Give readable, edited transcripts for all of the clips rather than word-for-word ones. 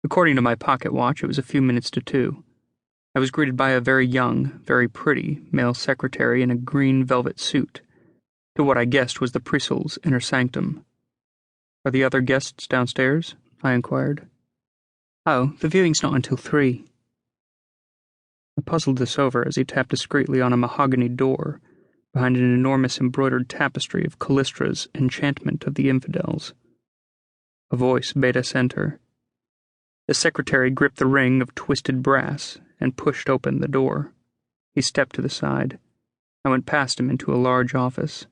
According to my pocket watch, it was a few minutes to 2. I was greeted by a very young, very pretty male secretary in a green velvet suit, to what I guessed was the Priest's inner sanctum. "Are the other guests downstairs?" I inquired. "Oh, the viewing's not until 3. I puzzled this over as he tapped discreetly on a mahogany door behind an enormous embroidered tapestry of Callistra's Enchantment of the Infidels. A voice bade us enter. The secretary gripped the ring of twisted brass and pushed open the door. He stepped to the side. I went past him into a large office.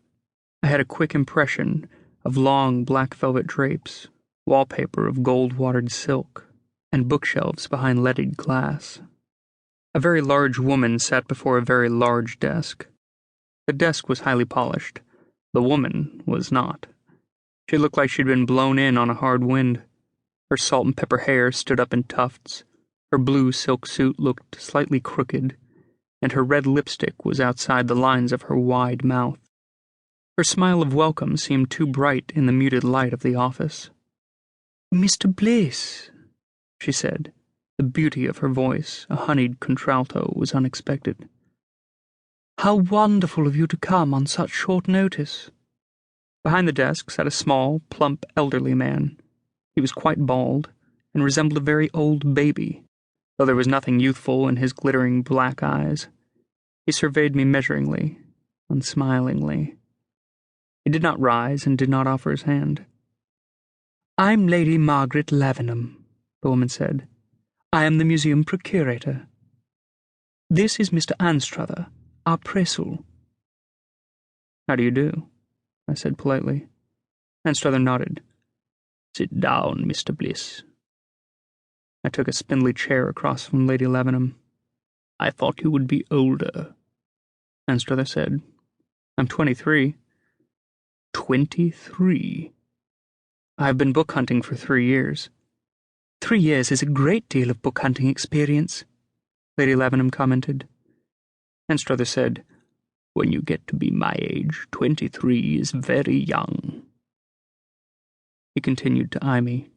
I had a quick impression of long black velvet drapes, wallpaper of gold-watered silk, and bookshelves behind leaded glass. A very large woman sat before a very large desk. The desk was highly polished. The woman was not. She looked like she'd been blown in on a hard wind. Her salt and pepper hair stood up in tufts. Her blue silk suit looked slightly crooked, and her red lipstick was outside the lines of her wide mouth. Her smile of welcome seemed too bright in the muted light of the office. "Mr. Bliss," she said. The beauty of her voice, a honeyed contralto, was unexpected. "How wonderful of you to come on such short notice." Behind the desk sat a small, plump, elderly man. He was quite bald, and resembled a very old baby, though there was nothing youthful in his glittering black eyes. He surveyed me measuringly, unsmilingly. He did not rise and did not offer his hand. "I'm Lady Margaret Lavenham," the woman said. "I am the museum procurator. This is Mr. Anstruther, our Presul." "How do you do?" I said politely. Anstruther nodded. "Sit down, Mr. Bliss." I took a spindly chair across from Lady Lavenham. "I thought you would be older," Anstruther said. "I'm 23. 23. I've been book hunting for 3 years. 3 years is a great deal of book hunting experience," Lady Lavenham commented. Anstruther said, "When you get to be my age, 23 is very young." He continued to eye me.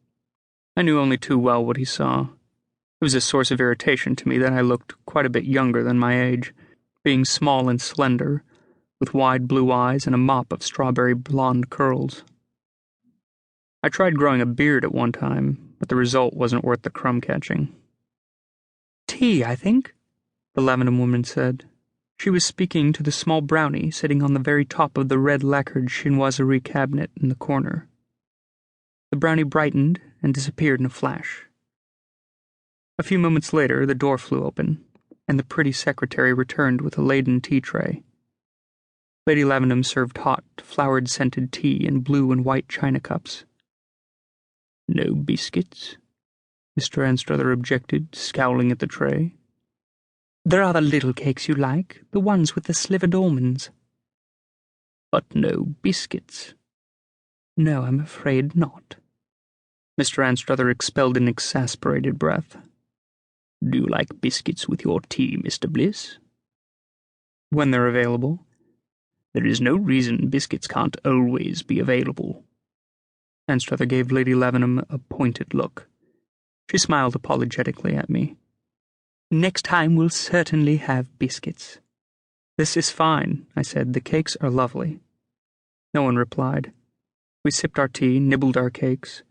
I knew only too well what he saw. It was a source of irritation to me that I looked quite a bit younger than my age, being small and slender, with wide blue eyes and a mop of strawberry blonde curls. I tried growing a beard at one time, but the result wasn't worth the crumb-catching. "Tea, I think," the Lavenham woman said. She was speaking to the small brownie sitting on the very top of the red-lacquered chinoiserie cabinet in the corner. The brownie brightened and disappeared in a flash. A few moments later, the door flew open, and the pretty secretary returned with a laden tea tray. Lady Lavenham served hot, flowered-scented tea in blue and white china cups. "No biscuits?" Mr. Anstruther objected, scowling at the tray. "There are the little cakes you like, the ones with the slivered almonds." "But no biscuits?" "No, I'm afraid not." Mr. Anstruther expelled an exasperated breath. "Do you like biscuits with your tea, Mr. Bliss?" "When they're available." "There is no reason biscuits can't always be available." Anstruther gave Lady Lavenham a pointed look. She smiled apologetically at me. "Next time we'll certainly have biscuits." "This is fine," I said. "The cakes are lovely." No one replied. We sipped our tea, nibbled our cakes.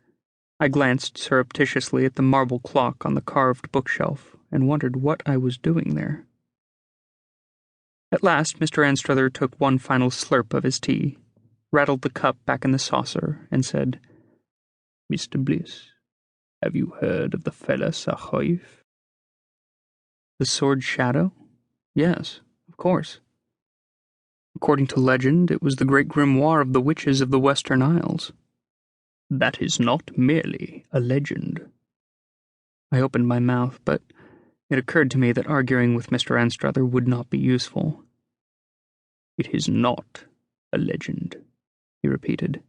I glanced surreptitiously at the marble clock on the carved bookshelf and wondered what I was doing there. At last, Mr. Anstruther took one final slurp of his tea, rattled the cup back in the saucer, and said, "Mr. Bliss, have you heard of the Fella Sahoif?" "The Sword Shadow? Yes, of course. According to legend, it was the great grimoire of the witches of the Western Isles." "That is not merely a legend." I opened my mouth, but it occurred to me that arguing with Mr. Anstruther would not be useful. "It is not a legend," he repeated.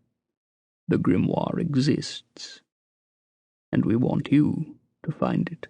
"The grimoire exists, and we want you to find it."